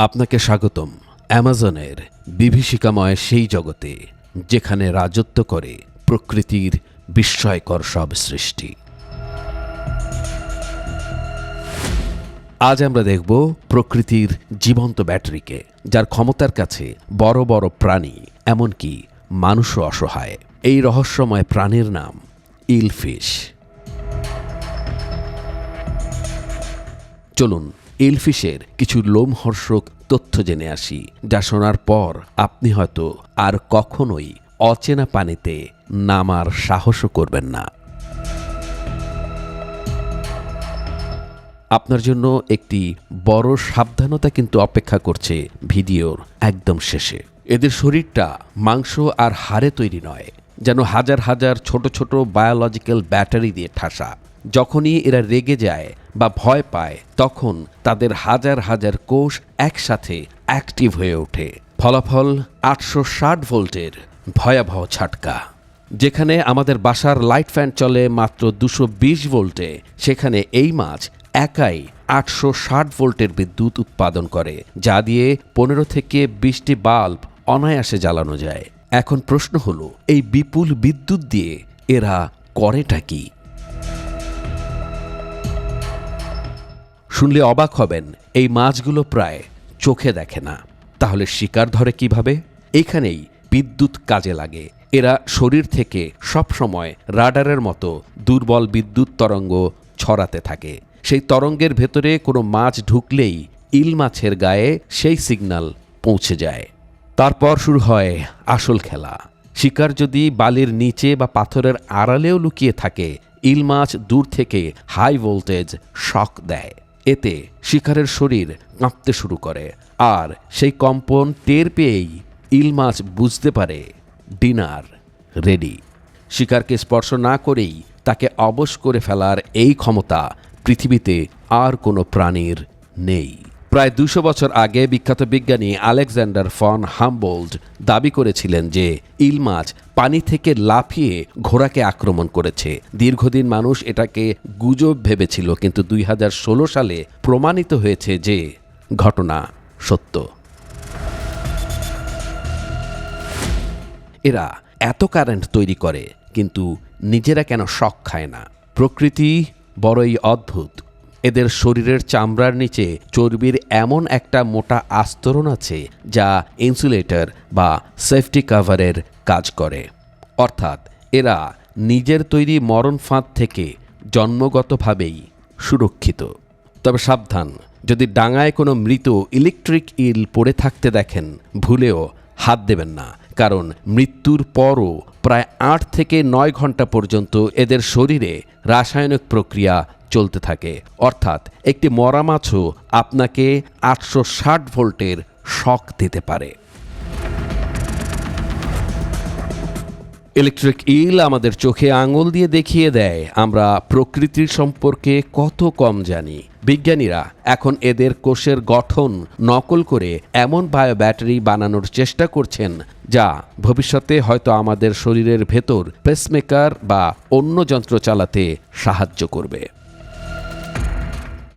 আপনাকে স্বাগতম অ্যামাজনের বিভীষিকাময় সেই জগতে যেখানে রাজত্ব করে প্রকৃতির বিস্ময়কর সব সৃষ্টি। আজ আমরা দেখব প্রকৃতির জীবন্ত ব্যাটারিকে, যার ক্ষমতার কাছে বড় বড় প্রাণী, এমনকি মানুষও অসহায়। এই রহস্যময় প্রাণীর নাম ইলফিশ। চলুন ইলফিশের কিছু লোমহর্ষক তথ্য জেনে আসি, যা শোনার পর আপনি হয়তো আর কখনোই অচেনা পানিতে নামার সাহসও করবেন না। আপনার জন্য একটি বড় সাবধানতা কিন্তু অপেক্ষা করছে ভিডিওর একদম শেষে। এদের শরীরটা মাংস আর হাড়ে তৈরি নয়, যেন হাজার হাজার ছোট ছোট বায়োলজিক্যাল ব্যাটারি দিয়ে ঠাসা। যখনই এরা রেগে যায় বা ভয় পায়, তখন তাদের হাজার হাজার কোষ একসাথে অ্যাক্টিভ হয়ে ওঠে। ফলাফল 860 ভোল্টের ভয়াবহ ঝাটকা। যেখানে আমাদের বাসার লাইট ফ্যান চলে মাত্র 220 ভোল্টে, সেখানে এই মাছ একাই 860 ভোল্টের বিদ্যুৎ উৎপাদন করে, যা দিয়ে 15 থেকে 20টি বাল্ব অনায়াসে জ্বালানো যায়। এখন প্রশ্ন হলো, এই বিপুল বিদ্যুৎ দিয়ে এরা করেটা কি? শুনলে অবাক হবেন, এই মাছগুলো প্রায় চোখে দেখে না। তাহলে শিকার ধরে কিভাবে? এখানেই বিদ্যুৎ কাজে লাগে। এরা শরীর থেকে সবসময় রাডারের মতো দুর্বল বিদ্যুৎ তরঙ্গ ছড়াতে থাকে। সেই তরঙ্গের ভেতরে কোনো মাছ ঢুকলেই ইল মাছের গায়ে সেই সিগন্যাল পৌঁছে যায়। তারপর শুরু হয় আসল খেলা। শিকার যদি বালির নিচে বা পাথরের আড়ালেও লুকিয়ে থাকে, ইল মাছ দূর থেকে হাই ভোল্টেজ শক দেয়। এতে শিকারের শরীর কাঁপতে শুরু করে, আর সেই কম্পন টের পেয়েই ইল মাছ বুঝতে পারে ডিনার রেডি। শিকারকে স্পর্শ না করেই তাকে অবশ করে ফেলার এই ক্ষমতা পৃথিবীতে আর কোনো প্রাণীর নেই। প্রায় 200 বছর আগে বিখ্যাত বিজ্ঞানী আলেকজান্ডার ফন হামবোল্ট দাবি করেছিলেন যে ইল মাছ পানি থেকে লাফিয়ে ঘোড়াকে আক্রমণ করেছে। দীর্ঘদিন মানুষ এটাকে গুজব ভেবেছিল, কিন্তু 2016 সালে প্রমাণিত হয়েছে যে ঘটনা সত্য। এরা এত কারেন্ট তৈরি করে, কিন্তু নিজেরা কেন শক খায় না? প্রকৃতি বড়ই অদ্ভুত। এদের শরীরের চামড়ার নিচে চর্বির এমন একটা মোটা আস্তরণ আছে, যা ইনসুলেটর বা সেফটি কাভারের কাজ করে। অর্থাৎ এরা নিজের তৈরি মরণ ফাঁদ থেকে জন্মগতভাবেই সুরক্ষিত। তবে সাবধান, যদি ডাঙায় কোনো মৃত ইলেকট্রিক ইল পড়ে থাকতে দেখেন, ভুলেও হাত দেবেন না, কারণ মৃত্যুর পরও প্রায় 8 থেকে 9 ঘন্টা পর্যন্ত এদের শরীরে রাসায়নিক প্রক্রিয়া চলতে থাকে। অর্থাৎ একটি মরা মাছও আপনাকে 860 ভোল্টের শক দিতে পারে। ইলেকট্রিক ইল আমাদের চোখে আঙুল দিয়ে দেখিয়ে দেয় আমরা প্রকৃতির সম্পর্কে কত কম জানি। বিজ্ঞানীরা এখন এদের কোষের গঠন নকল করে এমন বায়ো ব্যাটারি বানানোর চেষ্টা করছেন, যা ভবিষ্যতে হয়তো আমাদের শরীরের ভেতর পেসমেকার বা অন্য যন্ত্র চালাতে সাহায্য করবে।